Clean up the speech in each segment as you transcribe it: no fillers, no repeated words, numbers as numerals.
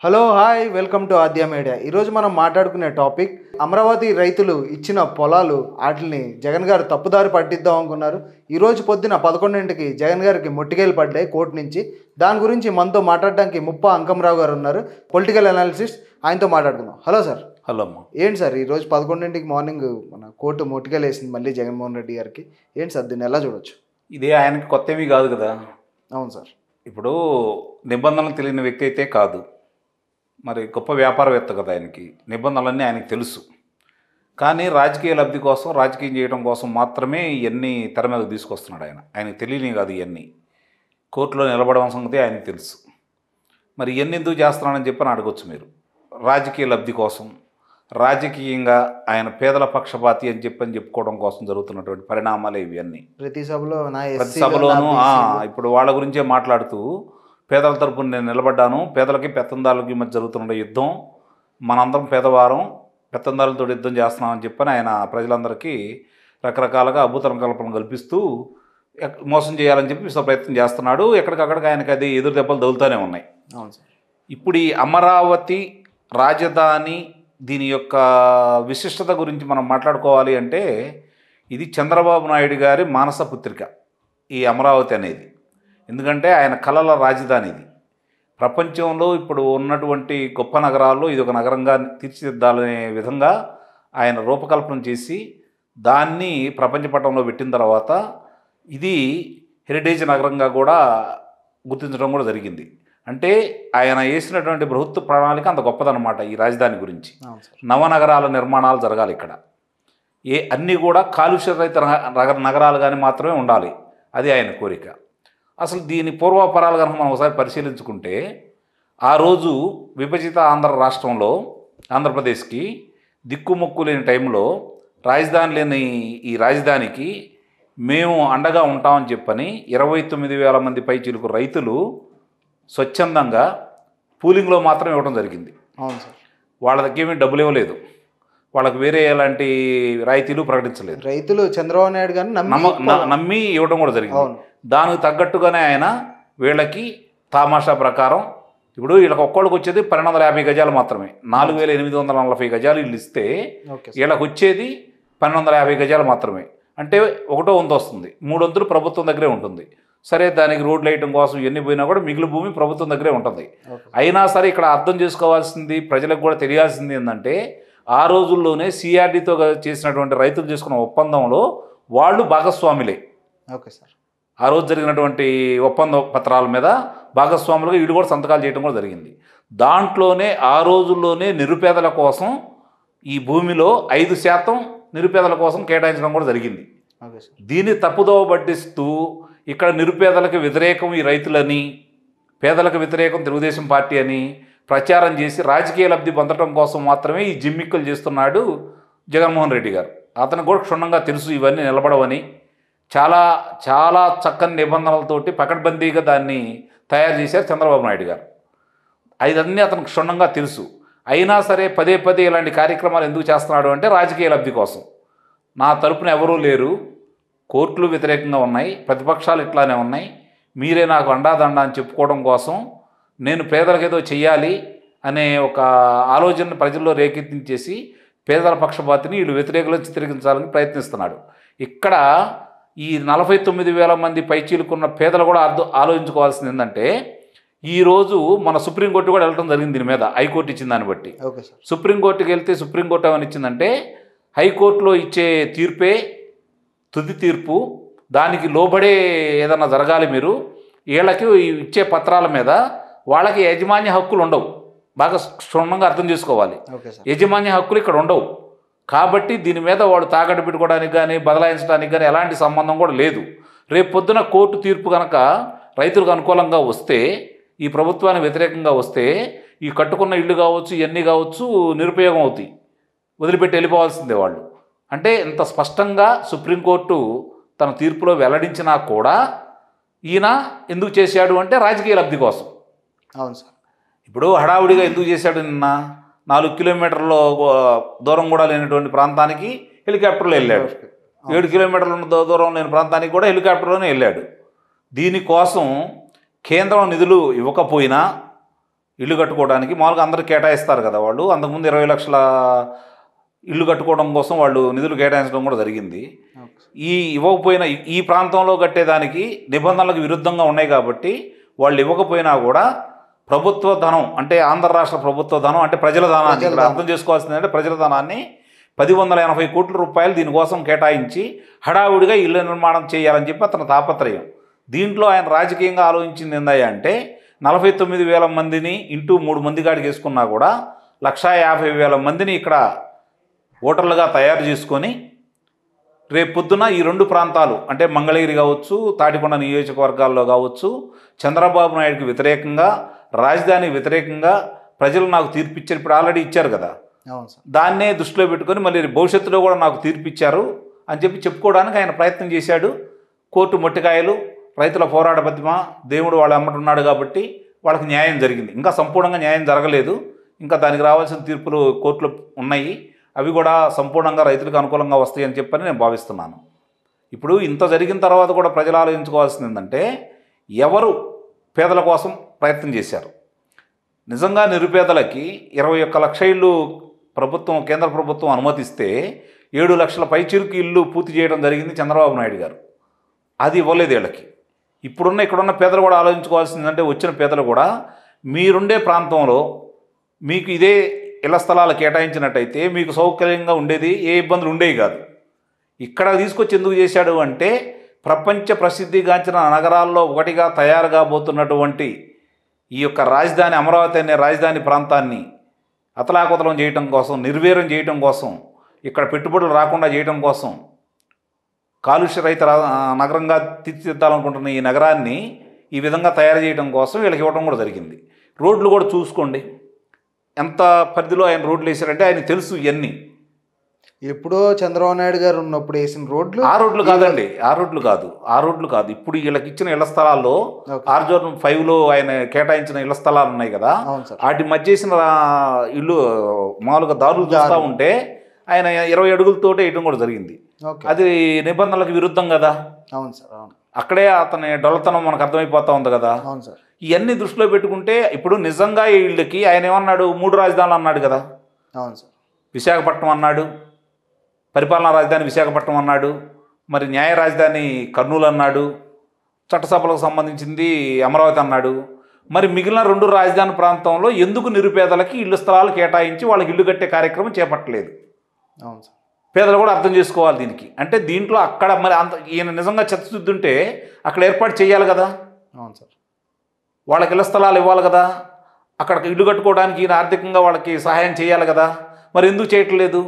Hello hi welcome to Aadya media. ఈరోజు మనం మాట్లాడుకునే టాపిక్ అమరావతి రైతులు ఇచ్చిన పొలాలు వాటిని జగన్ గారు తప్పుదారి పట్టిద్దాం అనుకున్నారు. ఈరోజు పొద్దున 11ంటికి జగన్ గారికి మొట్టికేలు పడ్డాయి కోర్టు నుంచి. దాని గురించి మనతో మాట్లాడడానికి ముప్పా అంకమరావు గారు ఉన్నారు, పొలిటికల్ అనాలిసిస్ట్. ఆయనతో మాట్లాడుకుందాం. Hello sir. హలో అమ్మ. ఏంటి సార్ ఈరోజు 11ంటికి మార్నింగ్ మన కోర్టు మొట్టికేలు వేసింది మళ్ళీ జగన్మోహన్ రెడ్డి గారికి. ఏంటి సార్ దీన్ని ఎలా చూడొచ్చు? ఇదే ఆయనకి కొత్త ఏమీ కాదు కదా. అవును సార్. ఇప్పుడు నిబంధనలు తెలియని వ్యక్తి అయితే కాదు, మరి గొప్ప వ్యాపారవేత్త కదా. ఆయనకి నిబంధనలన్నీ ఆయనకి తెలుసు. కానీ రాజకీయ లబ్ధి కోసం, రాజకీయం చేయడం కోసం మాత్రమే ఇవన్నీ తెర మీదకు తీసుకొస్తున్నాడు. ఆయనకి తెలియని కాదు ఇవన్నీ. కోర్టులో నిలబడడం సంగతి ఆయనకి తెలుసు. మరి ఇవన్నీ ఎందుకు చేస్తున్నాడని చెప్పని అడగొచ్చు మీరు. రాజకీయ లబ్ధి కోసం, రాజకీయంగా ఆయన పేదల పక్షపాతి అని చెప్పుకోవడం కోసం జరుగుతున్నటువంటి పరిణామాలే ఇవన్నీ. ప్రతి సభలోనూ ఇప్పుడు వాళ్ళ గురించే మాట్లాడుతూ పేదల తరపున నేను నిలబడ్డాను, పేదలకి పెత్తందారులకి మధ్య జరుగుతున్న యుద్ధం, మనందరం పేదవారం, పెత్తందారులతో యుద్ధం చేస్తున్నామని చెప్పని ఆయన ప్రజలందరికీ రకరకాలుగా అభూతరం కల్పన కల్పిస్తూ మోసం చేయాలని చెప్పి ప్రయత్నం చేస్తున్నాడు. ఎక్కడికక్కడికి ఆయనకి అది ఎదురు దెబ్బలు తగులుతూనే ఉన్నాయి. ఇప్పుడు ఈ అమరావతి రాజధాని దీని యొక్క విశిష్టత గురించి మనం మాట్లాడుకోవాలి అంటే, ఇది చంద్రబాబు నాయుడు గారి మానస పుత్రిక ఈ అమరావతి అనేది. ఎందుకంటే ఆయన కలల రాజధాని ఇది. ప్రపంచంలో ఇప్పుడు ఉన్నటువంటి గొప్ప నగరాల్లో ఇది ఒక నగరంగా తీర్చిదిద్దాలనే విధంగా ఆయన రూపకల్పన చేసి దాన్ని ప్రపంచ పటంలో పెట్టిన తర్వాత ఇది హెరిటేజ్ నగరంగా కూడా గుర్తించడం కూడా జరిగింది. అంటే ఆయన వేసినటువంటి బృహత్తు ప్రణాళిక అంత గొప్పదన్నమాట ఈ రాజధాని గురించి. నవనగరాల నిర్మాణాలు జరగాలి ఇక్కడ. అన్నీ కూడా కాలుష్య రహిత నగరాలు కానీ మాత్రమే ఉండాలి. అది ఆయన కోరిక. అసలు దీని పూర్వాపరాలు కనుక మనం ఒకసారి పరిశీలించుకుంటే, ఆ రోజు విభజిత ఆంధ్ర రాష్ట్రంలో ఆంధ్రప్రదేశ్కి దిక్కుమొక్కు లేని టైంలో రాజధాని లేని ఈ రాజధానికి మేము అండగా ఉంటామని చెప్పని 29,000 మంది పైచిలుకు రైతులు స్వచ్ఛందంగా పూలింగ్లో మాత్రం ఇవ్వడం జరిగింది. అవును సార్. వాళ్ళ దగ్గర ఏమీ డబ్బులు ఇవ్వలేదు, వాళ్ళకి వేరే ఎలాంటి రాయితీలు ప్రకటించలేదు. రైతులు చంద్రబాబు నాయుడు గారిని నమ్మి ఇవ్వడం కూడా జరిగింది. దానికి తగ్గట్టుగానే ఆయన వీళ్ళకి తామాషా ప్రకారం ఇప్పుడు వీళ్ళకి ఒక్కళ్ళకి వచ్చేది 1250 గజాలు మాత్రమే. 4,840 గజాలు ఇల్లు ఇస్తే వీళ్ళకి వచ్చేది 1250 గజాలు మాత్రమే. అంటే 1/1 వంతు వస్తుంది. 3 వంతులు ప్రభుత్వం దగ్గరే ఉంటుంది. సరే, దానికి రోడ్లు వేయటం కోసం ఎన్ని పోయినా కూడా మిగిలిన భూమి ప్రభుత్వం దగ్గరే ఉంటుంది. అయినా సరే ఇక్కడ అర్థం చేసుకోవాల్సింది, ప్రజలకు కూడా తెలియాల్సింది ఏంటంటే, ఆ రోజుల్లోనే సిఆర్డీతో చేసినటువంటి రైతులు చేసుకున్న ఒప్పందంలో వాళ్ళు భాగస్వాములే. Okay sir. ఆ రోజు జరిగినటువంటి ఒప్పంద పత్రాల మీద భాగస్వాములుగా వీళ్ళు కూడా సంతకాలు చేయడం కూడా జరిగింది. దాంట్లోనే ఆ రోజుల్లోనే నిరుపేదల కోసం ఈ భూమిలో 5% నిరుపేదల కోసం కేటాయించడం కూడా జరిగింది. దీన్ని తప్పుదోవ పట్టిస్తూ ఇక్కడ నిరుపేదలకు వ్యతిరేకం ఈ రైతులని, పేదలకు వ్యతిరేకం తెలుగుదేశం పార్టీ అని ప్రచారం చేసి రాజకీయ లబ్ధి పొందడం కోసం మాత్రమే ఈ జిమ్మిక్కులు చేస్తున్నాడు జగన్మోహన్ రెడ్డి గారు. అతనికి కూడా క్షుణ్ణంగా తెలుసు ఇవన్నీ నిలబడవని. చాలా చాలా చక్కని నిబంధనలతోటి పకడ్బందీగా దాన్ని తయారు చేశారు చంద్రబాబు నాయుడు గారు. ఇదన్నీ అతనికి క్షుణ్ణంగా తెలుసు. అయినా సరే పదే పదే ఇలాంటి కార్యక్రమాలు ఎందుకు చేస్తున్నాడు అంటే, రాజకీయ లబ్ధి కోసం. నా తరపున ఎవరూ లేరు, కోర్టులు వ్యతిరేకంగా ఉన్నాయి, ప్రతిపక్షాలు ఇట్లానే ఉన్నాయి, మీరే నాకు అండాదండ అని చెప్పుకోవడం కోసం నేను పేదలకేదో చెయ్యాలి అనే ఒక ఆలోచన ప్రజల్లో రేకెత్తించేసి పేదల పక్షపాతిని వీళ్ళు వ్యతిరేకులను చిత్రీకరించాలని ప్రయత్నిస్తున్నాడు. ఇక్కడ ఈ 49,000 మంది పైచీలుకున్న పేదలు కూడా ఆలోచించుకోవాల్సింది ఏంటంటే, ఈరోజు మన సుప్రీంకోర్టు కూడా వెళ్ళడం జరిగింది దీని మీద. హైకోర్టు ఇచ్చిన దాన్ని బట్టి సుప్రీంకోర్టుకి వెళ్తే సుప్రీంకోర్టు ఏమని ఇచ్చిందంటే, హైకోర్టులో ఇచ్చే తీర్పే తుది తీర్పు, దానికి లోబడే ఏదన్నా జరగాలి. మీరు వీళ్ళకి ఇచ్చే పత్రాల మీద వాళ్ళకి యాజమాన్య హక్కులు ఉండవు. బాగా క్షుణ్ణంగా అర్థం చేసుకోవాలి. యాజమాన్య హక్కులు ఇక్కడ ఉండవు. కాబట్టి దీని మీద వాడు తాకట్టు పెట్టుకోవడానికి కానీ బదలాయించడానికి కానీ ఎలాంటి సంబంధం కూడా లేదు. రేపు పొద్దున కోర్టు తీర్పు కనుక రైతులకు అనుకూలంగా వస్తే, ఈ ప్రభుత్వానికి వ్యతిరేకంగా వస్తే, ఈ కట్టుకున్న ఇళ్ళు కావచ్చు, ఇవన్నీ కావచ్చు నిరుపయోగం అవుతాయి, వదిలిపెట్టి వెళ్ళిపోవాల్సిందే వాళ్ళు. అంటే ఇంత స్పష్టంగా సుప్రీంకోర్టు తన తీర్పులో వెల్లడించినా కూడా ఈయన ఎందుకు చేశాడు అంటే రాజకీయ లబ్ధి కోసం. అవును సార్. ఇప్పుడు హడావుడిగా ఎందుకు చేశాడు? నిన్న 4 కిలోమీటర్ల దూరం కూడా లేనటువంటి ప్రాంతానికి హెలికాప్టర్లో వెళ్ళాడు. 7 కిలోమీటర్ల దూరం లేని ప్రాంతానికి కూడా హెలికాప్టర్లోనే వెళ్ళాడు. దీనికోసం కేంద్రం నిధులు ఇవ్వకపోయినా ఇల్లు కట్టుకోవడానికి. మామూలుగా అందరూ కేటాయిస్తారు కదా వాళ్ళు. అంతకుముందు 20 లక్షల ఇల్లు కట్టుకోవడం కోసం వాళ్ళు నిధులు కేటాయించడం కూడా జరిగింది. ఈ ఇవ్వకపోయినా ఈ ప్రాంతంలో కట్టేదానికి నిబంధనలకు విరుద్ధంగా ఉన్నాయి కాబట్టి వాళ్ళు ఇవ్వకపోయినా కూడా ప్రభుత్వ ధనం, అంటే ఆంధ్ర రాష్ట్ర ప్రభుత్వ ధనం, అంటే ప్రజల ధనాన్ని ఇక్కడ అర్థం చేసుకోవాల్సింది అంటే ప్రజల ధనాన్ని 180 కోట్ల రూపాయలు దీనికోసం కేటాయించి హడావుడిగా ఇళ్ల నిర్మాణం చేయాలని చెప్పి అతని తాపత్రయం. దీంట్లో ఆయన రాజకీయంగా ఆలోచించింది ఏందయ్యా అంటే 49,000 మందిని ఇంటూ 3 మంది కాడికి వేసుకున్నా కూడా 150,000 మందిని ఇక్కడ ఓటర్లుగా తయారు చేసుకొని రేపు పొద్దున ఈ 2 ప్రాంతాలు అంటే మంగళగిరి కావచ్చు, తాటికొండ నియోజకవర్గాల్లో కావచ్చు, చంద్రబాబు నాయుడుకి వ్యతిరేకంగా, రాజధానికి వ్యతిరేకంగా ప్రజలు నాకు తీర్పిచ్చారు. ఇప్పుడు ఆల్రెడీ ఇచ్చారు కదా, దాన్నే దృష్టిలో పెట్టుకొని మళ్ళీ భవిష్యత్తులో కూడా నాకు తీర్పిచ్చారు అని చెప్పి చెప్పుకోవడానికి ఆయన ప్రయత్నం చేశాడు. కోర్టు మొట్టికాయలు, రైతుల పోరాట పద్మ, దేవుడు వాళ్ళ అమ్మటున్నాడు కాబట్టి వాళ్ళకి న్యాయం జరిగింది. ఇంకా సంపూర్ణంగా న్యాయం జరగలేదు. ఇంకా దానికి రావాల్సిన తీర్పులు కోర్టులో ఉన్నాయి. అవి కూడా సంపూర్ణంగా రైతులకు అనుకూలంగా వస్తాయని చెప్పని నేను భావిస్తున్నాను. ఇప్పుడు ఇంత జరిగిన తర్వాత కూడా ప్రజలు ఆలోచించుకోవాల్సింది ఏంటంటే ఎవరు పేదల కోసం ప్రయత్నం చేశారు. నిజంగా నిరుపేదలకి 21 లక్ష ఇళ్ళు ప్రభుత్వం, కేంద్ర ప్రభుత్వం అనుమతిస్తే 7 లక్షల పైచిలుకు ఇల్లు పూర్తి చేయడం జరిగింది చంద్రబాబు నాయుడు గారు. అది ఇవ్వలేదు వీళ్ళకి. ఇక్కడున్న పేదలు కూడా ఆలోచించుకోవాల్సిందంటే వచ్చిన పేదలు కూడా మీరుండే ప్రాంతంలో మీకు ఇదే ఇళ్ల స్థలాలు కేటాయించినట్టయితే మీకు సౌకర్యంగా ఉండేది, ఏ ఇబ్బందులు ఉండేవి కాదు. ఇక్కడ తీసుకొచ్చి ఎందుకు చేశాడు అంటే ప్రపంచ ప్రసిద్ధిగాంచిన నగరాల్లో ఒకటిగా తయారు కాబోతున్నటువంటి ఈ యొక్క రాజధాని అమరావతి అనే రాజధాని ప్రాంతాన్ని అతలాకుతలం చేయటం కోసం, నిర్వీర్యం చేయటం కోసం, ఇక్కడ పెట్టుబడులు రాకుండా చేయటం కోసం, కాలుష్య రహిత నగరంగా తీర్చిదిద్దాలనుకుంటున్న ఈ నగరాన్ని ఈ విధంగా తయారు చేయడం కోసం వీళ్ళకి ఇవ్వడం కూడా జరిగింది. రోడ్లు కూడా చూసుకోండి ఎంత పరిధిలో ఆయన రోడ్లు వేసారంటే ఆయనకు తెలుసు ఇవన్నీ. ఎప్పుడో చంద్రబాబు నాయుడు గారు ఉన్నప్పుడు వేసిన రోడ్లు, ఆ రోడ్లు కాదండి, ఆ రోడ్లు కాదు. ఇప్పుడు వీళ్ళకి ఇచ్చిన ఇళ్ల స్థలాల్లో R-Zone 5లో ఆయన కేటాయించిన ఇళ్ల స్థలాలు ఉన్నాయి కదా, వాటి మధ్య వేసిన ఇల్లు మామూలుగా దారులు చూస్తూ ఉంటే ఆయన 20 అడుగులతోటే వేయడం కూడా జరిగింది. అది నిబంధనలకు విరుద్ధం కదా. అవును సార్, అవును. అక్కడే అతని డొల్లతనం మనకు అర్థమైపోతా ఉంది కదా. అవును సార్. ఇవన్నీ దృష్టిలో పెట్టుకుంటే ఇప్పుడు నిజంగా వీళ్ళకి ఆయన ఏమన్నాడు, 3 రాజధానులు అన్నాడు కదా. అవును సార్. విశాఖపట్నం అన్నాడు, పరిపాలనా రాజధాని విశాఖపట్నం అన్నాడు, మరి న్యాయ రాజధాని కర్నూలు అన్నాడు, చట్టసభలకు సంబంధించింది అమరావతి అన్నాడు. మరి మిగిలిన 2 రాజధాని ప్రాంతంలో ఎందుకు నిరుపేదలకి ఇల్లు స్థలాలు కేటాయించి వాళ్ళకి ఇల్లు కట్టే కార్యక్రమం చేపట్టలేదు? అవును సార్. పేదలు కూడా అర్థం చేసుకోవాలి దీనికి. అంటే దీంట్లో అక్కడ మరి అంత ఈయన నిజంగా చిత్తశుద్ధి ఉంటే అక్కడ ఏర్పాటు చేయాలి కదా. అవును సార్. వాళ్ళకి ఇళ్ల స్థలాలు ఇవ్వాలి కదా, అక్కడ ఇల్లు కట్టుకోవడానికి ఈయన ఆర్థికంగా వాళ్ళకి సహాయం చేయాలి కదా. మరి ఎందుకు చేయట్లేదు?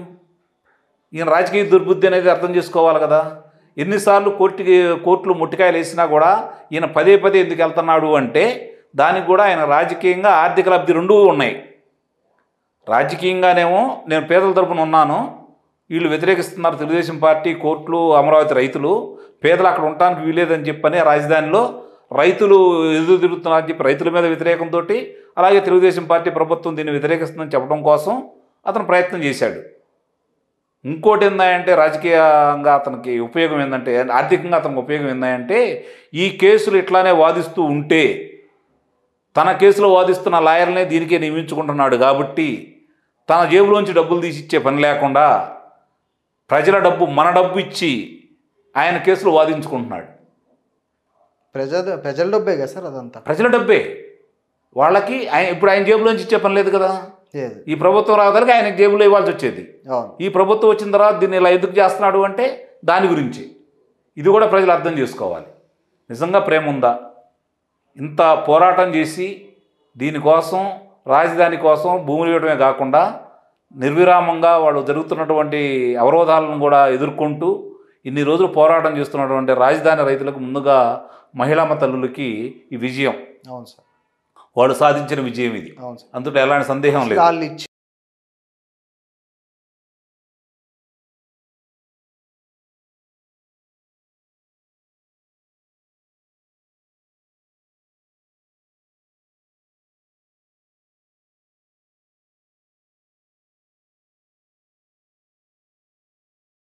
ఈయన రాజకీయ దుర్బుద్ధి అనేది అర్థం చేసుకోవాలి కదా. ఎన్నిసార్లు కోర్టులు ముట్టికాయలు వేసినా కూడా ఈయన పదే ఎందుకు వెళ్తున్నాడు అంటే దానికి కూడా ఆయన రాజకీయంగా ఆర్థిక లబ్ధి 2 ఉన్నాయి. రాజకీయంగానేమో నేను పేదల తరపున ఉన్నాను, వీళ్ళు వ్యతిరేకిస్తున్నారు తెలుగుదేశం పార్టీ, కోర్టులు, అమరావతి రైతులు, పేదలు అక్కడ ఉండడానికి వీలేదని చెప్పని రాజధానిలో రైతులు ఎదురు తిరుగుతున్నారని చెప్పి రైతుల మీద వ్యతిరేకంతో, అలాగే తెలుగుదేశం పార్టీ ప్రభుత్వం దీన్ని వ్యతిరేకిస్తుందని చెప్పడం కోసం అతను ప్రయత్నం చేశాడు. ఇంకోటి ఏందంటే రాజకీయంగా అతనికి ఉపయోగం ఏంటంటే, ఆర్థికంగా అతనికి ఉపయోగం ఏంటంటే ఈ కేసులు ఇట్లానే వాదిస్తూ ఉంటే తన కేసులో వాదిస్తున్న లాయర్నే దీనికే నియమించుకుంటున్నాడు కాబట్టి తన జేబులోంచి డబ్బులు తీసి ఇచ్చే పని లేకుండా ప్రజల డబ్బు, మన డబ్బు ఇచ్చి ఆయన కేసులు వాదించుకుంటున్నాడు. ప్రజల డబ్బే కదా సార్, అదంతా ప్రజల డబ్బే. వాళ్ళకి ఇప్పుడు ఆయన జేబులోంచి ఇచ్చే పని లేదు కదా. ఈ ప్రభుత్వం రావడానికి ఆయనకి జేబులో ఇవ్వాల్సి వచ్చేది. ఈ ప్రభుత్వం వచ్చిన తర్వాత దీన్ని ఇలా ఎందుకు చేస్తున్నాడు అంటే దాని గురించి. ఇది కూడా ప్రజలు అర్థం చేసుకోవాలి. నిజంగా ప్రేమ ఉందా? ఇంత పోరాటం చేసి దీనికోసం, రాజధాని కోసం భూములు ఇవ్వడమే కాకుండా నిర్విరామంగా వాళ్ళు జరుగుతున్నటువంటి అవరోధాలను కూడా ఎదుర్కొంటూ ఇన్ని రోజులు పోరాటం చేస్తున్నటువంటి రాజధాని రైతులకు ముందుగా మహిళామ తల్లులకి ఈ విజయం. అవును సార్. వాళ్ళు సాధించిన విజయం ఇది. అందులో ఎలాంటి సందేహం లేదు.